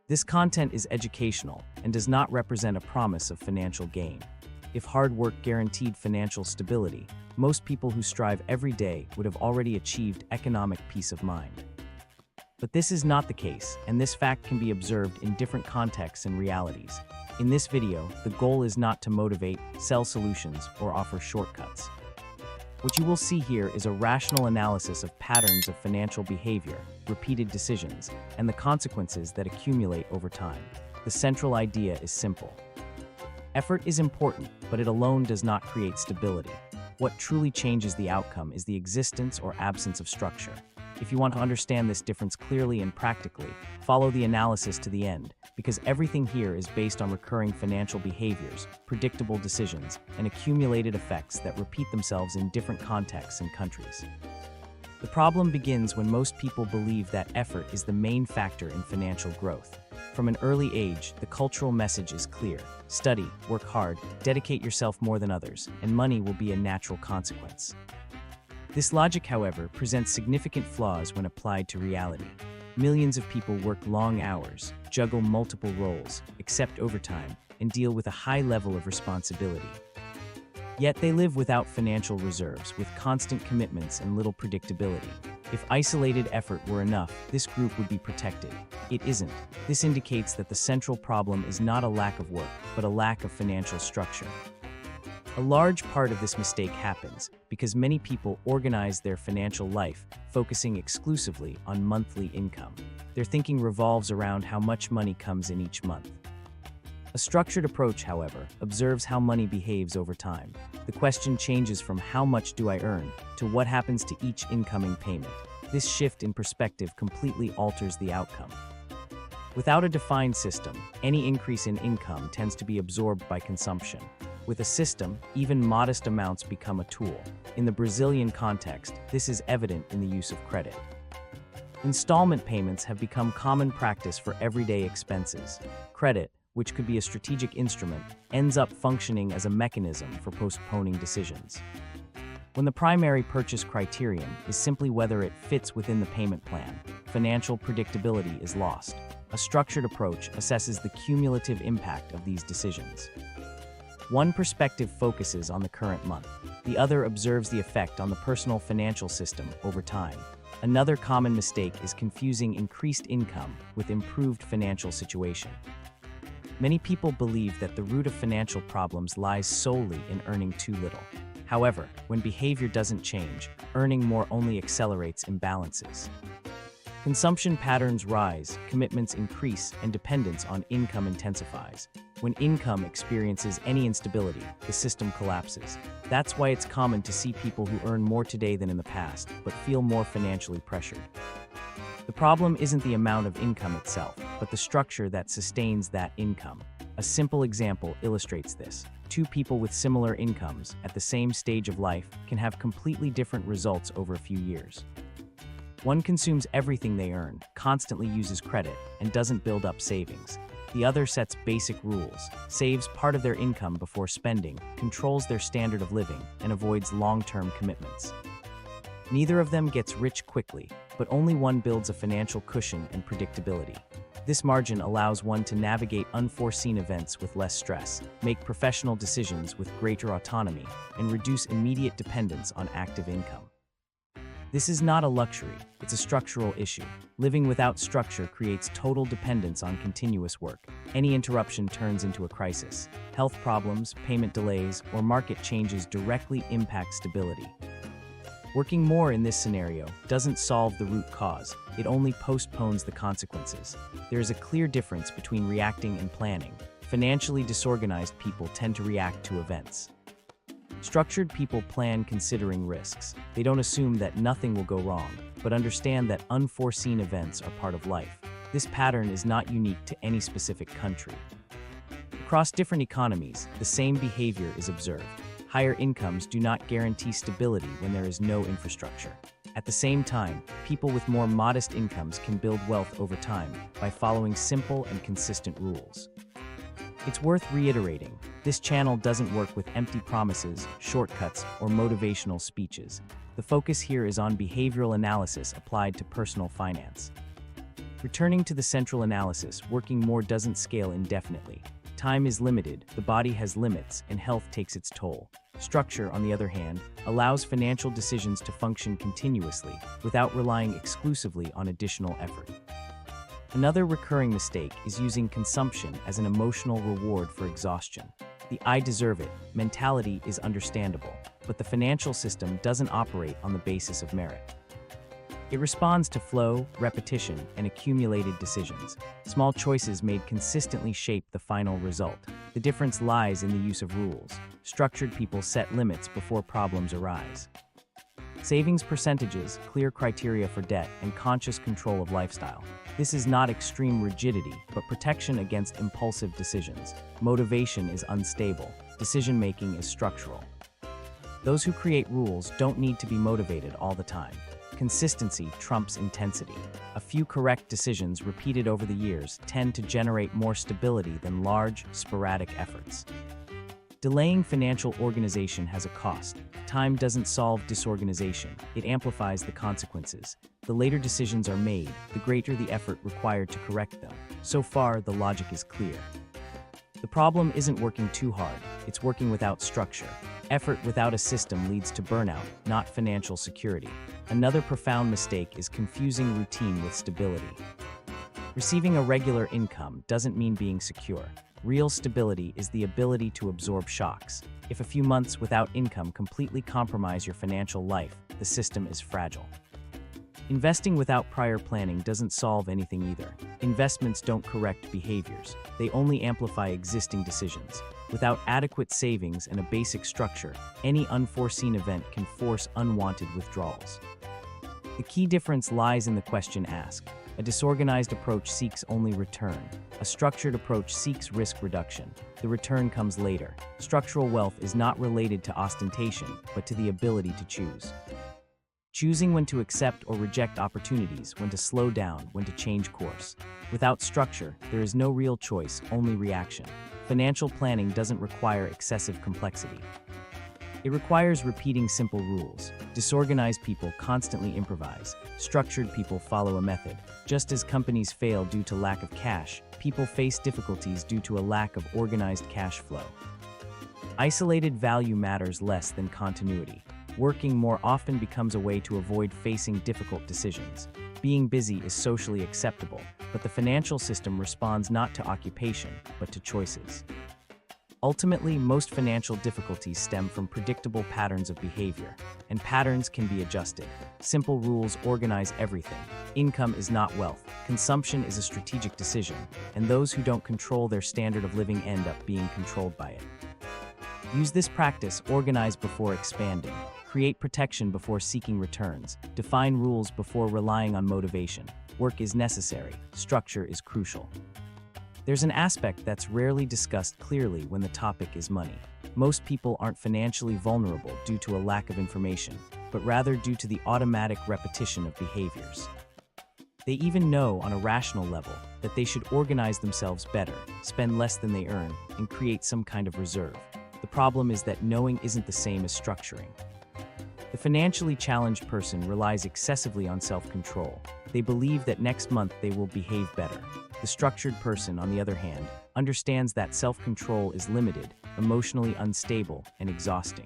This content is educational and does not represent a promise of financial gain. If hard work guaranteed financial stability, most people who strive every day would have already achieved economic peace of mind. But this is not the case, and this fact can be observed in different contexts and realities. In this video, the goal is not to motivate, sell solutions, or offer shortcuts. What you will see here is a rational analysis of patterns of financial behavior, repeated decisions, and the consequences that accumulate over time. The central idea is simple. Effort is important, but it alone does not create stability. What truly changes the outcome is the existence or absence of structure. If you want to understand this difference clearly and practically, follow the analysis to the end, because everything here is based on recurring financial behaviors, predictable decisions, and accumulated effects that repeat themselves in different contexts and countries. The problem begins when most people believe that effort is the main factor in financial growth. From an early age, the cultural message is clear. Study, work hard, dedicate yourself more than others, and money will be a natural consequence. This logic, however, presents significant flaws when applied to reality. Millions of people work long hours, juggle multiple roles, accept overtime, and deal with a high level of responsibility. Yet they live without financial reserves, with constant commitments and little predictability. If isolated effort were enough, this group would be protected. It isn't. This indicates that the central problem is not a lack of work, but a lack of financial structure. A large part of this mistake happens because many people organize their financial life focusing exclusively on monthly income. Their thinking revolves around how much money comes in each month. A structured approach, however, observes how money behaves over time. The question changes from how much do I earn to what happens to each incoming payment. This shift in perspective completely alters the outcome. Without a defined system, any increase in income tends to be absorbed by consumption. With a system, even modest amounts become a tool. In the Brazilian context, this is evident in the use of credit. Installment payments have become common practice for everyday expenses. Credit, which could be a strategic instrument, ends up functioning as a mechanism for postponing decisions. When the primary purchase criterion is simply whether it fits within the payment plan, financial predictability is lost. A structured approach assesses the cumulative impact of these decisions. One perspective focuses on the current month. The other observes the effect on the personal financial system over time. Another common mistake is confusing increased income with improved financial situation. Many people believe that the root of financial problems lies solely in earning too little. However, when behavior doesn't change, earning more only accelerates imbalances. Consumption patterns rise, commitments increase, and dependence on income intensifies. When income experiences any instability, the system collapses. That's why it's common to see people who earn more today than in the past, but feel more financially pressured. The problem isn't the amount of income itself, but the structure that sustains that income. A simple example illustrates this. Two people with similar incomes at the same stage of life can have completely different results over a few years. One consumes everything they earn, constantly uses credit, and doesn't build up savings. The other sets basic rules, saves part of their income before spending, controls their standard of living, and avoids long-term commitments. Neither of them gets rich quickly, but only one builds a financial cushion and predictability. This margin allows one to navigate unforeseen events with less stress, make professional decisions with greater autonomy, and reduce immediate dependence on active income. This is not a luxury, it's a structural issue. Living without structure creates total dependence on continuous work. Any interruption turns into a crisis. Health problems, payment delays, or market changes directly impact stability. Working more in this scenario doesn't solve the root cause, it only postpones the consequences. There is a clear difference between reacting and planning. Financially disorganized people tend to react to events. Structured people plan considering risks. They don't assume that nothing will go wrong, but understand that unforeseen events are part of life. This pattern is not unique to any specific country. Across different economies, the same behavior is observed. Higher incomes do not guarantee stability when there is no infrastructure. At the same time, people with more modest incomes can build wealth over time by following simple and consistent rules. It's worth reiterating, this channel doesn't work with empty promises, shortcuts, or motivational speeches. The focus here is on behavioral analysis applied to personal finance. Returning to the central analysis, working more doesn't scale indefinitely. Time is limited, the body has limits, and health takes its toll. Structure, on the other hand, allows financial decisions to function continuously without relying exclusively on additional effort. Another recurring mistake is using consumption as an emotional reward for exhaustion. The "I deserve it" mentality is understandable, but the financial system doesn't operate on the basis of merit. It responds to flow, repetition, and accumulated decisions. Small choices made consistently shape the final result. The difference lies in the use of rules. Structured people set limits before problems arise. Savings percentages, clear criteria for debt, and conscious control of lifestyle. This is not extreme rigidity, but protection against impulsive decisions. Motivation is unstable. Decision-making is structural. Those who create rules don't need to be motivated all the time. Consistency trumps intensity. A few correct decisions repeated over the years tend to generate more stability than large, sporadic efforts. Delaying financial organization has a cost. Time doesn't solve disorganization, it amplifies the consequences. The later decisions are made, the greater the effort required to correct them. So far, the logic is clear. The problem isn't working too hard, it's working without structure. Effort without a system leads to burnout, not financial security. Another profound mistake is confusing routine with stability. Receiving a regular income doesn't mean being secure. Real stability is the ability to absorb shocks. If a few months without income completely compromise your financial life, the system is fragile. Investing without prior planning doesn't solve anything either. Investments don't correct behaviors, they only amplify existing decisions. Without adequate savings and a basic structure, any unforeseen event can force unwanted withdrawals. The key difference lies in the question asked. A disorganized approach seeks only return. A structured approach seeks risk reduction. The return comes later. Structural wealth is not related to ostentation, but to the ability to choose. Choosing when to accept or reject opportunities, when to slow down, when to change course. Without structure, there is no real choice, only reaction. Financial planning doesn't require excessive complexity. It requires repeating simple rules. Disorganized people constantly improvise. Structured people follow a method. Just as companies fail due to lack of cash, people face difficulties due to a lack of organized cash flow. Isolated value matters less than continuity. Working more often becomes a way to avoid facing difficult decisions. Being busy is socially acceptable, but the financial system responds not to occupation, but to choices. Ultimately, most financial difficulties stem from predictable patterns of behavior, and patterns can be adjusted. Simple rules organize everything. Income is not wealth. Consumption is a strategic decision, and those who don't control their standard of living end up being controlled by it. Use this practice, organize before expanding. Create protection before seeking returns. Define rules before relying on motivation. Work is necessary. Structure is crucial. There's an aspect that's rarely discussed clearly when the topic is money. Most people aren't financially vulnerable due to a lack of information, but rather due to the automatic repetition of behaviors. They even know on a rational level that they should organize themselves better, spend less than they earn, and create some kind of reserve. The problem is that knowing isn't the same as structuring. The financially challenged person relies excessively on self-control. They believe that next month they will behave better. The structured person, on the other hand, understands that self-control is limited, emotionally unstable, and exhausting.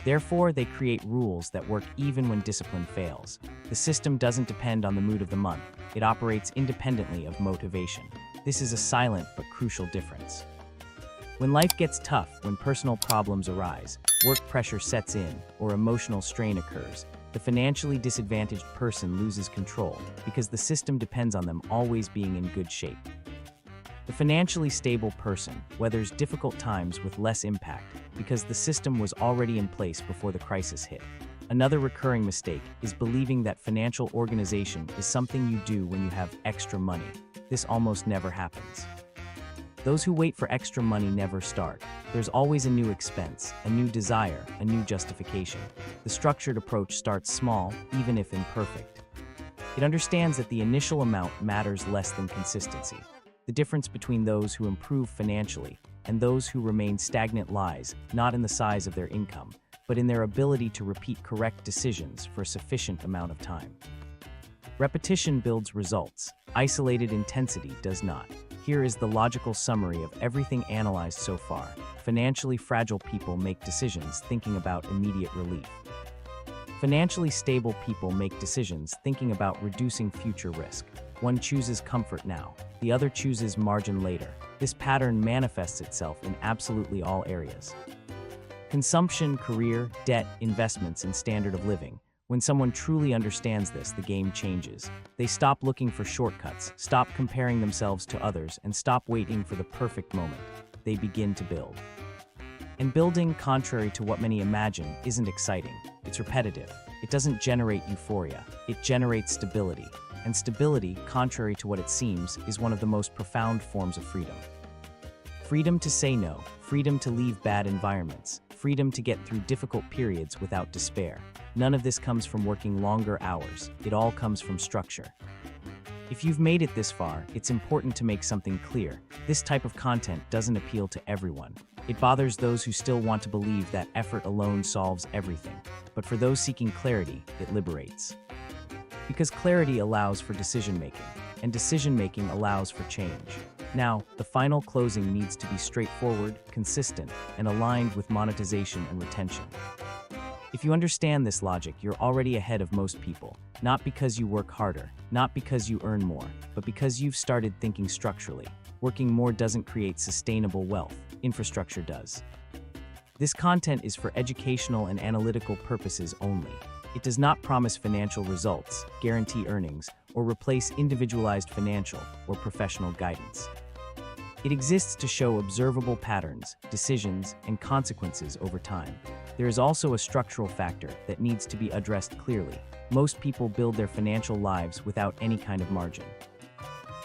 Therefore, they create rules that work even when discipline fails. The system doesn't depend on the mood of the month. It operates independently of motivation. This is a silent but crucial difference. When life gets tough, when personal problems arise, work pressure sets in, or emotional strain occurs, the financially disadvantaged person loses control because the system depends on them always being in good shape. The financially stable person weathers difficult times with less impact because the system was already in place before the crisis hit. Another recurring mistake is believing that financial organization is something you do when you have extra money. This almost never happens. Those who wait for extra money never start. There's always a new expense, a new desire, a new justification. The structured approach starts small, even if imperfect. It understands that the initial amount matters less than consistency. The difference between those who improve financially and those who remain stagnant lies not in the size of their income, but in their ability to repeat correct decisions for a sufficient amount of time. Repetition builds results. Isolated intensity does not. Here is the logical summary of everything analyzed so far. Financially fragile people make decisions thinking about immediate relief. Financially stable people make decisions thinking about reducing future risk. One chooses comfort now, the other chooses margin later. This pattern manifests itself in absolutely all areas. Consumption, career, debt, investments, and standard of living. When someone truly understands this, the game changes. They stop looking for shortcuts, stop comparing themselves to others, and stop waiting for the perfect moment. They begin to build. And building, contrary to what many imagine, isn't exciting. It's repetitive. It doesn't generate euphoria. It generates stability. And stability, contrary to what it seems, is one of the most profound forms of freedom. Freedom to say no, freedom to leave bad environments, freedom to get through difficult periods without despair. None of this comes from working longer hours. It all comes from structure. If you've made it this far, it's important to make something clear. This type of content doesn't appeal to everyone. It bothers those who still want to believe that effort alone solves everything. But for those seeking clarity, it liberates. Because clarity allows for decision-making, and decision-making allows for change. Now, the final closing needs to be straightforward, consistent, and aligned with monetization and retention. If you understand this logic, you're already ahead of most people. Not because you work harder, not because you earn more, but because you've started thinking structurally. Working more doesn't create sustainable wealth. Infrastructure does. This content is for educational and analytical purposes only. It does not promise financial results, guarantee earnings, or replace individualized financial or professional guidance. It exists to show observable patterns, decisions, and consequences over time. There is also a structural factor that needs to be addressed clearly. Most people build their financial lives without any kind of margin.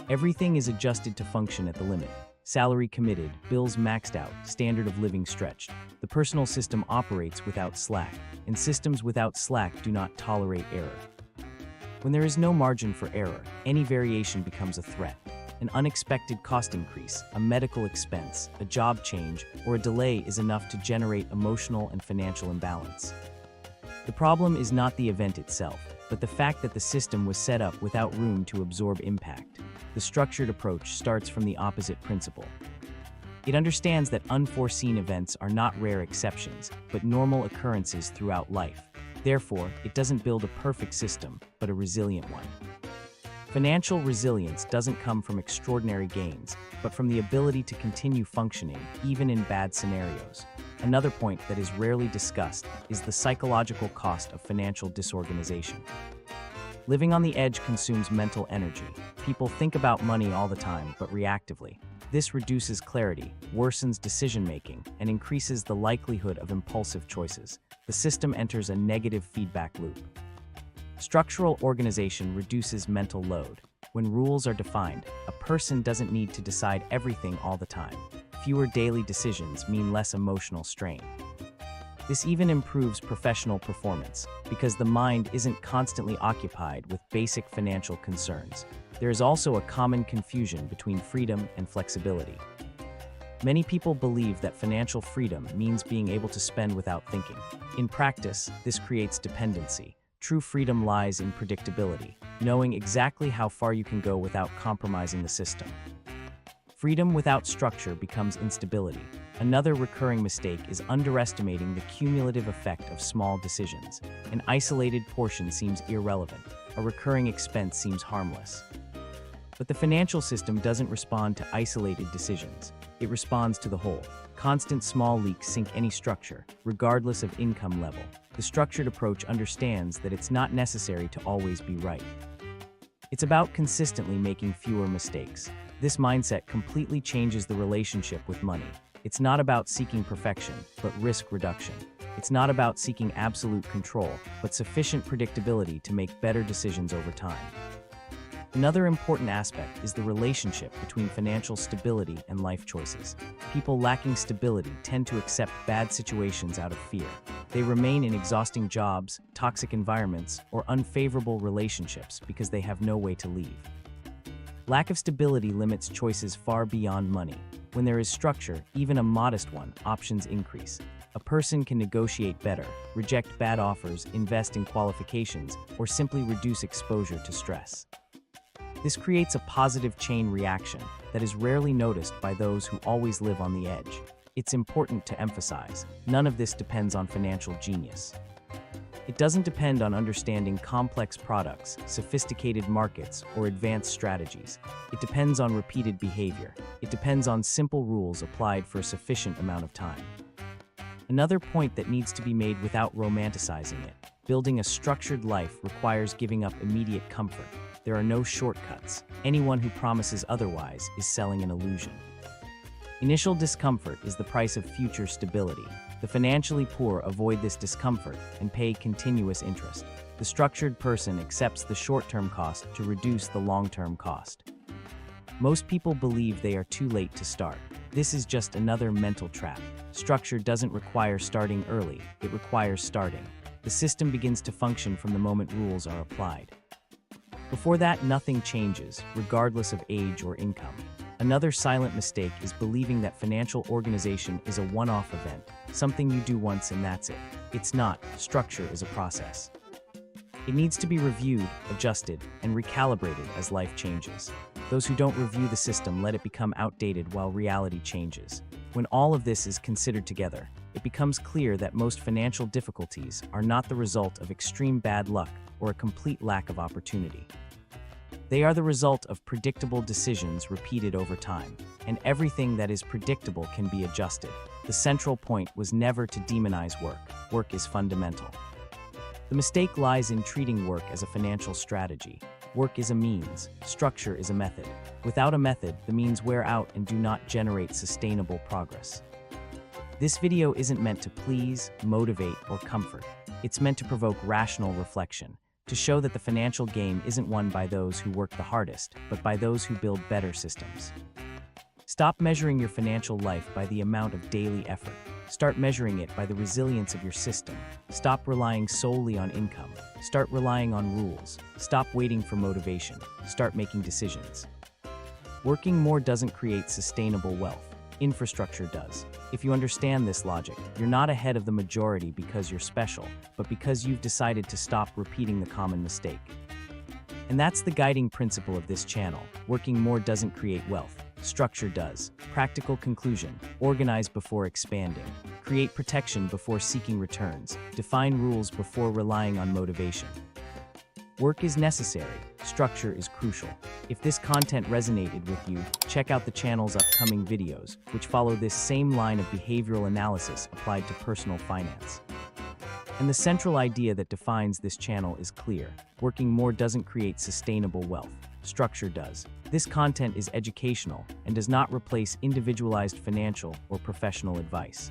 Everything is adjusted to function at the limit. Salary committed, bills maxed out, standard of living stretched. The personal system operates without slack, and systems without slack do not tolerate error. When there is no margin for error, any variation becomes a threat. An unexpected cost increase, a medical expense, a job change, or a delay is enough to generate emotional and financial imbalance. The problem is not the event itself, but the fact that the system was set up without room to absorb impact. The structured approach starts from the opposite principle. It understands that unforeseen events are not rare exceptions, but normal occurrences throughout life. Therefore, it doesn't build a perfect system, but a resilient one. Financial resilience doesn't come from extraordinary gains, but from the ability to continue functioning, even in bad scenarios. Another point that is rarely discussed is the psychological cost of financial disorganization. Living on the edge consumes mental energy. People think about money all the time, but reactively. This reduces clarity, worsens decision-making, and increases the likelihood of impulsive choices. The system enters a negative feedback loop. Structural organization reduces mental load. When rules are defined, a person doesn't need to decide everything all the time. Fewer daily decisions mean less emotional strain. This even improves professional performance, because the mind isn't constantly occupied with basic financial concerns. There is also a common confusion between freedom and flexibility. Many people believe that financial freedom means being able to spend without thinking. In practice, this creates dependency. True freedom lies in predictability, knowing exactly how far you can go without compromising the system. Freedom without structure becomes instability. Another recurring mistake is underestimating the cumulative effect of small decisions. An isolated portion seems irrelevant. A recurring expense seems harmless. But the financial system doesn't respond to isolated decisions. It responds to the whole. Constant small leaks sink any structure, regardless of income level. The structured approach understands that it's not necessary to always be right. It's about consistently making fewer mistakes. This mindset completely changes the relationship with money. It's not about seeking perfection, but risk reduction. It's not about seeking absolute control, but sufficient predictability to make better decisions over time. Another important aspect is the relationship between financial stability and life choices. People lacking stability tend to accept bad situations out of fear. They remain in exhausting jobs, toxic environments, or unfavorable relationships because they have no way to leave. Lack of stability limits choices far beyond money. When there is structure, even a modest one, options increase. A person can negotiate better, reject bad offers, invest in qualifications, or simply reduce exposure to stress. This creates a positive chain reaction that is rarely noticed by those who always live on the edge. It's important to emphasize, none of this depends on financial genius. It doesn't depend on understanding complex products, sophisticated markets, or advanced strategies. It depends on repeated behavior. It depends on simple rules applied for a sufficient amount of time. Another point that needs to be made without romanticizing it: building a structured life requires giving up immediate comfort. There are no shortcuts. Anyone who promises otherwise is selling an illusion. Initial discomfort is the price of future stability. The financially poor avoid this discomfort and pay continuous interest. The structured person accepts the short-term cost to reduce the long-term cost. Most people believe they are too late to start. This is just another mental trap. Structure doesn't require starting early, it requires starting. The system begins to function from the moment rules are applied. Before that, nothing changes, regardless of age or income. Another silent mistake is believing that financial organization is a one-off event, something you do once and that's it. It's not. Structure is a process. It needs to be reviewed, adjusted, and recalibrated as life changes. Those who don't review the system let it become outdated while reality changes. When all of this is considered together, it becomes clear that most financial difficulties are not the result of extreme bad luck or a complete lack of opportunity. They are the result of predictable decisions repeated over time, and everything that is predictable can be adjusted. The central point was never to demonize work. Work is fundamental. The mistake lies in treating work as a financial strategy. Work is a means, structure is a method. Without a method, the means wear out and do not generate sustainable progress. This video isn't meant to please, motivate, or comfort. It's meant to provoke rational reflection, to show that the financial game isn't won by those who work the hardest, but by those who build better systems. Stop measuring your financial life by the amount of daily effort. Start measuring it by the resilience of your system. Stop relying solely on income. Start relying on rules. Stop waiting for motivation. Start making decisions. Working more doesn't create sustainable wealth. Infrastructure does. If you understand this logic, you're not ahead of the majority because you're special, but because you've decided to stop repeating the common mistake. And that's the guiding principle of this channel. Working more doesn't create wealth. Structure does. Practical conclusion: organize before expanding. Create protection before seeking returns. Define rules before relying on motivation. Work is necessary. Structure is crucial. If this content resonated with you, check out the channel's upcoming videos, which follow this same line of behavioral analysis applied to personal finance. And the central idea that defines this channel is clear: working more doesn't create sustainable wealth. Structure does. This content is educational and does not replace individualized financial or professional advice.